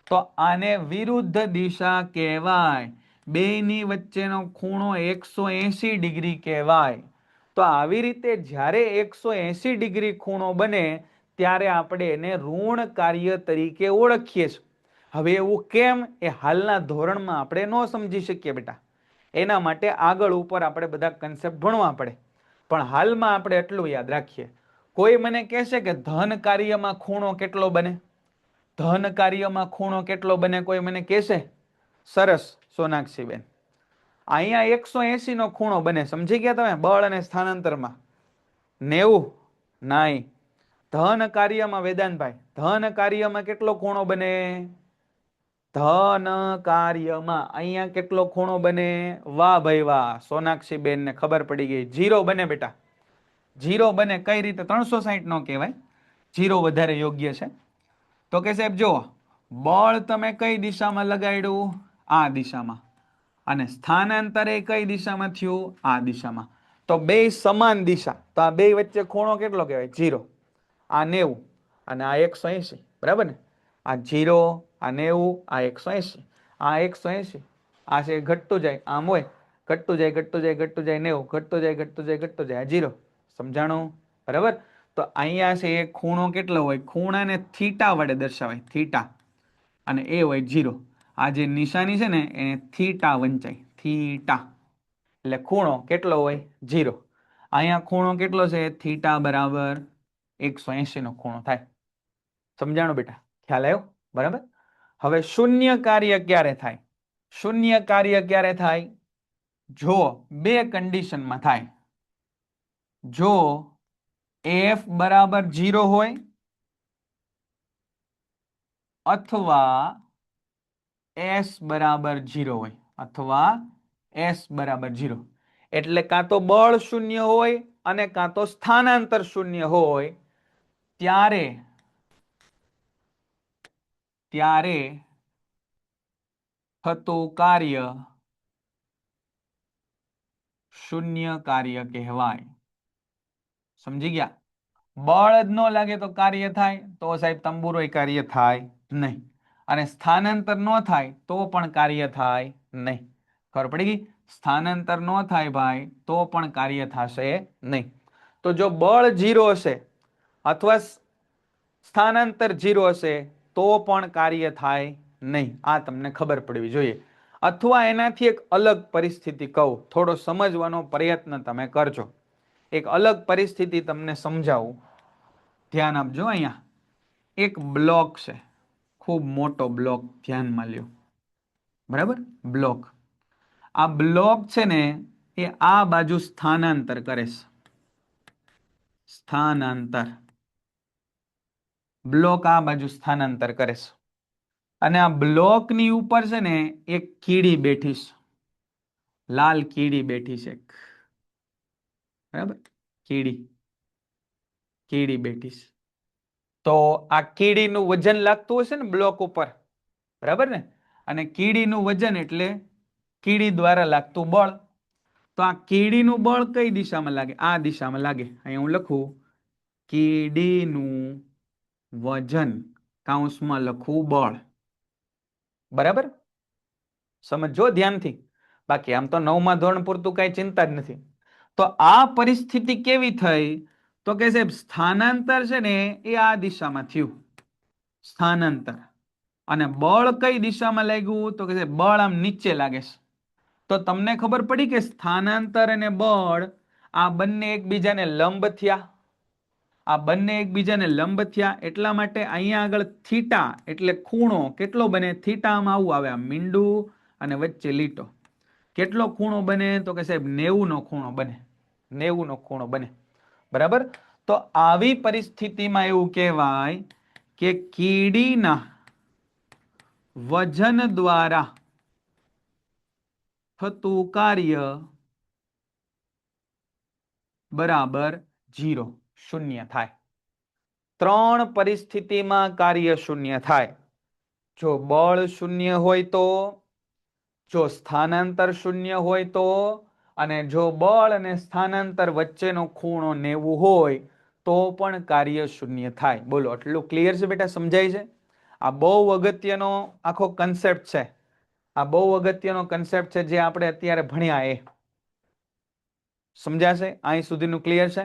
તો આને વિરુદ્ધ દિશા કહેવાય. બેની વચ્ચેનો ખૂણો 180 ડિગ્રી કહેવાય. તો આવી રીતે જ્યારે 180 ડિગ્રી ખૂણો બને ત્યારે આપણે એને ઋણ કાર્ય તરીકે ઓળખીએ છીએ. હવે એવું કેમ એ હાલના ધોરણમાં આપણે ન સમજી શકીએ બેટા. એના માટે આગળ ઉપર આપણે બધા કન્સેપ્ટ ભણવા પડે. પણ હાલમાં આપણે એટલું યાદ રાખીએ. કોઈ મને કહેશે કે ધન કાર્યમાં ખૂણો કેટલો બને? ધન કાર્યમાં ખૂણો કેટલો બને કોઈ મને કહેશે? સરસ સોનાક્ષીબેન, અહીંયા 180 નો ખૂણો બને. સમજી ગયા તમે? બળ અને સ્થાનાંતરમાં 90 નહીં. ધન કાર્યમાં વેદાંતભાઈ, ધન કાર્યમાં કેટલો ખૂણો બને? ધન કાર્યમાં અહીંયા કેટલો ખૂણો બને? વાહ ભાઈ વાહ, સોનાક્ષી બેન ને ખબર પડી ગઈ. 0 બને બેટા, 0 બને. કઈ રીતે? 360 નો કહેવાય, 0 વધારે યોગ્ય છે. તો કે સાહેબ જો બળ તમે કઈ દિશામાં લગાડ્યું? આ દિશામાં. અને સ્થાનાંતરે કઈ દિશામાં થયું? આ દિશામાં. તો બે સમાન દિશા, તો આ બે વચ્ચે ખૂણો કેટલો કહેવાય? 0. આ 90 અને આ 180, બરાબર ને? આ 0, આ 90, આ 180, આ 180, આ છે ઘટતું જાય, આમ હોય, ઘટતું જાય ઘટતું જાય ઘટતું જાય 90, ઘટતું જાય ઘટતું જાય ઘટતું જાય 0. સમજાણું? બરાબર. તો અહીંયા છે એ ખૂણો કેટલો હોય? ખૂણાને થીટા વડે દર્શાવાય, થીટા, અને એ હોય 0. આ જે નિશાની છે ને એને થીટા વંચાય, થીટા. એટલે ખૂણો કેટલો હોય? 0. અહીંયા ખૂણો કેટલો છે? થીટા બરાબર 180 નો ખૂણો થાય. સમજાણું બેટા? ખ્યાલ આવ્યો? બરાબર. હવે શૂન્ય કાર્ય ક્યારે થાય? શૂન્ય કાર્ય ક્યારે થાય? જો બે કન્ડિશનમાં થાય. જો f બરાબર 0 હોય અથવા s બરાબર 0 હોય, અથવા s બરાબર 0. એટલે કાં તો બળ શૂન્ય હોય અને કાં તો સ્થાનાંતર શૂન્ય હોય. ત્યારે થતું કાર્ય શૂન્ય કાર્ય કહેવાય. સમજી ગયા? બળ જ ન લાગે તો કાર્ય થાય? તો સાહેબ તંબુરોય કાર્ય થાય નહીં. અને સ્થાનાંતર ન થાય તો પણ કાર્ય થાય નહીં. ખબર પડી ગઈ? સ્થાનાંતર ન થાય ભાઈ તો પણ કાર્ય થશે નહીં. તો જો બળ 0 હશે અથવા સ્થાનાંતર 0 હશે તો પણ કાર્ય થાય નહીં. આ તમને ખબર પડવી જોઈએ. અથવા એનાથી એક અલગ પરિસ્થિતિ કહું, થોડો સમજવાનો પ્રયત્ન તમે કરજો. એક અલગ પરિસ્થિતિ તમને સમજાવું, ધ્યાન આપજો. અહીંયા એક બ્લોક છે, ખૂબ મોટો બ્લોક, ધ્યાનમાં લ્યો. બરાબર? બ્લોક. આ બ્લોક છે ને એ આ બાજુ સ્થાનાંતર કરે છે. સ્થાનાંતર. બ્લોક આ બાજુ સ્થાનાંતર કરે છે. અને આ બ્લોકની ઉપર છે ને એક કીડી બેઠી છે, લાલ કીડી બેઠી છે. બરાબર? કીડી બેઠી છે. તો આ કીડીનું વજન લાગતું હશે ને બ્લોક ઉપર, બરાબર ને? અને કીડીનું વજન એટલે કીડી દ્વારા લાગતું બળ. તો આ કીડીનું બળ કઈ દિશામાં લાગે? આ દિશામાં લાગે. અહીંયા હું લખું કીડીનું વજન, કૌંસમાં લખું બળ. બરાબર? સમજો ધ્યાનથી. બાકી આમ તો 9મા ધોરણ પૂરતું કઈ ચિંતા જ નથી. તો આ પરિસ્થિતિ કેવી થઈ? તો કે સાહેબ સ્થાનાંતર છે ને એ આ દિશામાં થયું, સ્થાનાંતર. અને બળ કઈ દિશામાં લાગ્યું? તો કે સાહેબ બળ આમ નીચે લાગે છે. તો તમને ખબર પડી કે સ્થાનાંતર અને બળ આ બંને એકબીજાને લંબ થયા. આ બંને એકબીજાને લંબ થયા એટલા માટે અહીંયા આગળ થીટા એટલે ખૂણો કેટલો બને? થીટામાં આવું આવે, આ મીંડું અને વચ્ચે લીટો. કેટલો ખૂણો બને? તો કે સાહેબ 90 નો ખૂણો બને. 90 નો ખૂણો બને. બરાબર? તો આવી પરિસ્થિતિમાં એવું કહેવાય કે કીડીના વજન દ્વારા થતું કાર્ય બરાબર 0, શૂન્ય થાય. 3 પરિસ્થિતિમાં કાર્ય શૂન્ય થાય. જો બળ શૂન્ય હોય તો, જો સ્થાનાંતર શૂન્ય હોય તો, અને જો બળ અને સ્થાનાંતર વચ્ચેનો ખૂણો 90 હોય તો પણ કાર્ય શૂન્ય થાય. બોલો, આટલું ક્લિયર છે બેટા? સમજાય છે? આ બહુ અગત્યનો આખો કન્સેપ્ટ છે. આ બહુ અગત્યનો કન્સેપ્ટ છે જે આપણે અત્યારે ભણ્યા એ સમજાશે? અહીં સુધીનું ક્લિયર છે?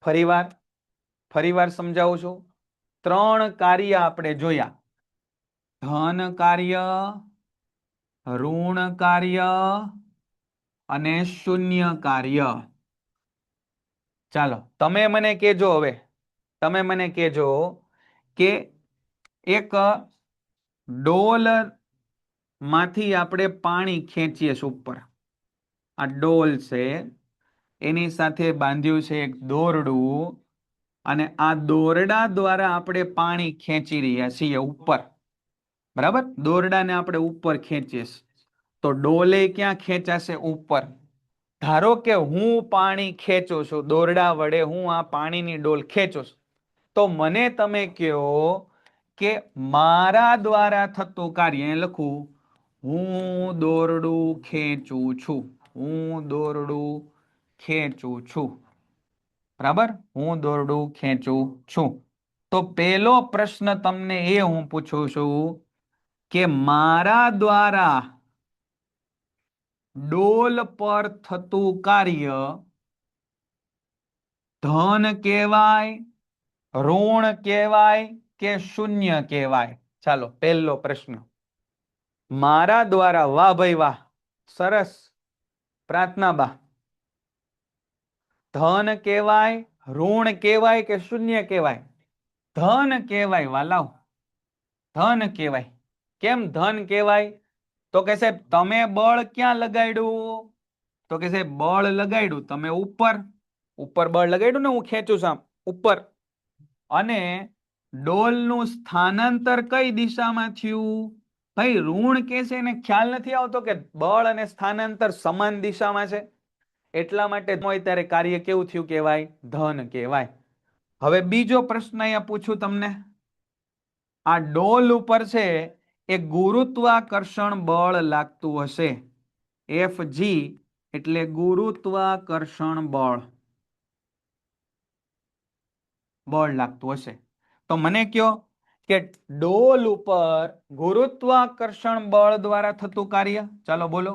ફરીવાર સમજાવું છું. 3 કાર્ય આપણે જોયા: ધન કાર્ય, ઋણ કાર્ય અને શૂન્ય કાર્ય. ચાલો તમે મને કહેજો, હવે તમે મને કહેજો કે એક ડોલ માંથી આપણે પાણી ખેંચીએ છીએ ઉપર. આ ડોલ છે, એની સાથે બાંધ્યું છે એક દોરડું, અને આ દોરડા દ્વારા આપણે પાણી ખેંચી રહ્યા છીએ ઉપર. બરાબર? દોરડાને આપણે ઉપર ખેંચીએ છીએ. તો ડોલે ક્યાં ખેંચાશે? ઉપર. ધારો કે હું પાણી ખેંચું છું, દોરડા વડે હું આ પાણીની ડોલ ખેંચું છું, તો મને તમે કહો કે મારા દ્વારા થતું કાર્ય, અહીં લખું, હું દોરડું ખેંચું છું. હું દોરડું ખેંચું છું. બરાબર? હું દોરડું ખેંચું છું. તો પહેલો પ્રશ્ન તમને એ હું પૂછું છું કે મારા દ્વારા ડોલ પર થતું કાર્ય ધન કહેવાય, ઋણ કહેવાય કે શૂન્ય કહેવાય? ચાલો, પહેલો પ્રશ્ન. મારા દ્વારા, વાહ ભાઈ વાહ, સરસ, પ્રાર્થના બા. ધન કહેવાય, ઋણ કહેવાય કે શૂન્ય કહેવાય? ધન કહેવાય વાલાવ, ધન કહેવાય. કેમ ધન કહેવાય? તો કે સાહેબ તમે બળ ક્યાં લગાડ્યું? તો કે સાહેબ બળ લગાડ્યું તમે ઉપર. ઉપર બળ લગાડ્યું ને, હું ખેંચું છું આમ ઉપર. અને ડોલનું સ્થાનાંતર કઈ દિશામાં થયું? ભાઈ ઋણ કે છે એને ખ્યાલ નથી આવતો કે બળ અને સ્થાનાંતર સમાન દિશામાં છે, એટલા માટે હોય ત્યારે કાર્ય કેવું થયું કહેવાય? ધન કહેવાય. હવે બીજો પ્રશ્ન અહીંયા પૂછું તમને. આ ડોલ ઉપર છે એ ગુરુત્વાકર્ષણ બળ લાગતું હશે, FG એટલે ગુરુત્વાકર્ષણ બળ લાગતું હશે. તો મને કયો કે ડોલ ઉપર ગુરુત્વાકર્ષણ બળ દ્વારા થતું કાર્ય, ચાલો બોલો.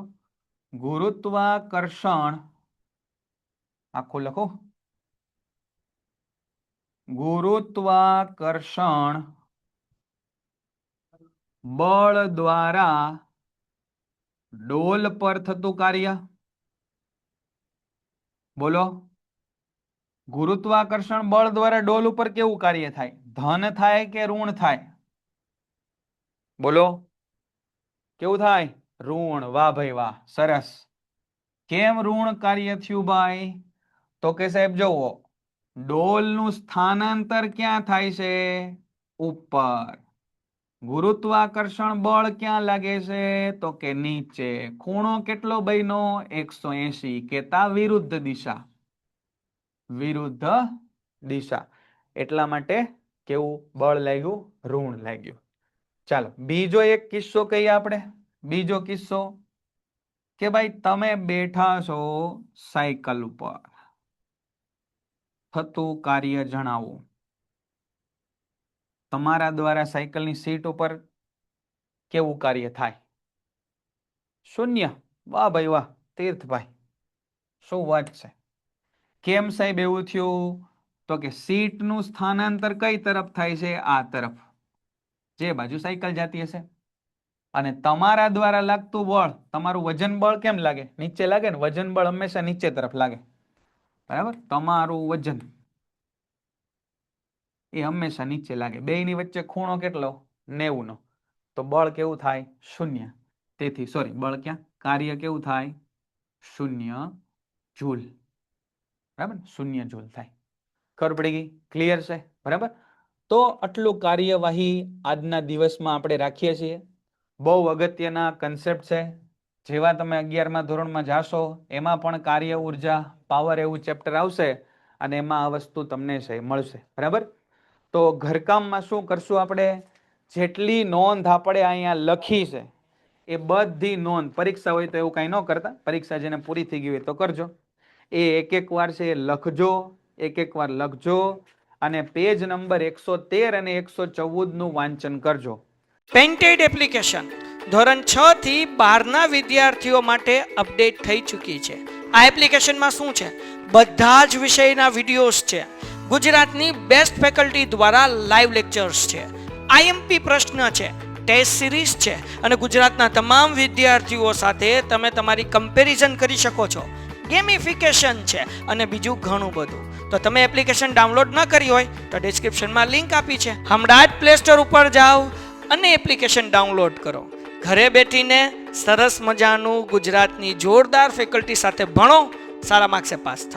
ગુરુત્વાકર્ષણ, આખું લખો, ગુરુત્વાકર્ષણ બળ દ્વારા ડોલ પર થતું કાર્ય. બોલો, ગુરુત્વાકર્ષણ બળ દ્વારા ડોલ ઉપર કેવું કાર્ય થાય? ધન થાય કે ઋણ થાય? બોલો, કેવું થાય? ઋણ. વાહ ભાઈ વાહ, સરસ. કેમ ઋણ કાર્ય થયું ભાઈ? તો કે સાહેબ જુઓ, ડોલનું સ્થાનાંતર ક્યાં થાય છે? ઉપર. ગુરુત્વાકર્ષણ બળ ક્યાં લાગે છે? તો કે નીચે. ખૂણો કેટલો બન્યો? 180. કેતા વિરુદ્ધ દિશા. વિરુદ્ધ દિશા. એટલા માટે કેવું બળ લાગ્યું? ઋણ લાગ્યું. ચાલો બીજો એક કિસ્સો કહીએ આપણે. બીજો કિસ્સો કે ભાઈ તમે બેઠા છો સાયકલ ઉપર, થતું કાર્ય જણાવો. તમારા દ્વારા સાયકલની સીટ ઉપર કેવું કાર્ય થાય? શૂન્ય. વાહ ભાઈ વાહ, તીર્થભાઈ, શું વાત છે. કેમ સાહેબ એવું થયું? તો કે સીટનું સ્થાનાંતર કઈ તરફ થાય છે? આ તરફ, જે બાજુ સાયકલ જતી હશે. અને તમારા દ્વારા લાગતું બળ, તમારું વજન બળ કેમ લાગે? નીચે લાગે ને. વજન બળ હંમેશા નીચે તરફ લાગે. બરાબર? તમારું વજન એ હંમેશા નીચે લાગે. બેયની વચ્ચે ખૂણો કેટલો? 90 નો. તો બળ કેવું થાય? શૂન્ય. તેથી સોરી, બળ ક્યાં? કાર્ય કેવું થાય? શૂન્ય જૂલ. બરાબર? શૂન્ય જૂલ થાય. ખબર પડી ગઈ? ક્લિયર છે? બરાબર? તો આટલું કાર્યવાહી આજના દિવસમાં આપણે રાખીએ છીએ. બહુ અગત્યના કન્સેપ્ટ છે. જેવા તમે 11મા ધોરણમાં જાશો એમાં પણ કાર્ય ઉર્જા પાવર એવું ચેપ્ટર આવશે, અને એમાં આ વસ્તુ તમને છે મળશે. બરાબર? તો ઘરકામમાં શું કરશું આપણે? જેટલી નોંધ આપણે અહીંયા લખી છે એ બધી નોંધ, પરીક્ષા હોય તો એવું કાંઈ ન કરતા, પરીક્ષા જેને પૂરી થઈ ગઈ હોય તો કરજો. એ એક એક વાર છે એ લખજો, એક એક વાર લખજો અને પેજ નંબર 113 અને 114 નું વાંચન કરજો. પેન્ટેડ એપ્લિકેશન ધોરણ 6 થી 12 ના વિદ્યાર્થીઓ માટે અપડેટ થઈ ચૂકી છે. આ એપ્લિકેશનમાં શું છે? બધા જ વિષયના વિડીયોઝ છે. ગુજરાતની બેસ્ટ ફેકલ્ટી દ્વારા લાઈવ લેક્ચર્સ છે, આઈએમપી પ્રશ્ન છે, ટેસ્ટ સિરીઝ છે અને ગુજરાતના તમામ વિદ્યાર્થીઓ સાથે તમે તમારી કમ્પેરિઝન કરી શકો છો. ગેમિફિકેશન છે અને બીજું ઘણું બધું. તો તમે એપ્લિકેશન ડાઉનલોડ ન કરી હોય તો ડિસ્ક્રિપ્શનમાં લિંક આપી છે, હમણાં જ પ્લે સ્ટોર ઉપર જાઓ અને એપ્લિકેશન ડાઉનલોડ કરો. ઘરે બેઠીને સરસ મજાનું ગુજરાતની જોરદાર ફેકલ્ટી સાથે ભણો, સારા માર્ક્સે પાસ થાઓ.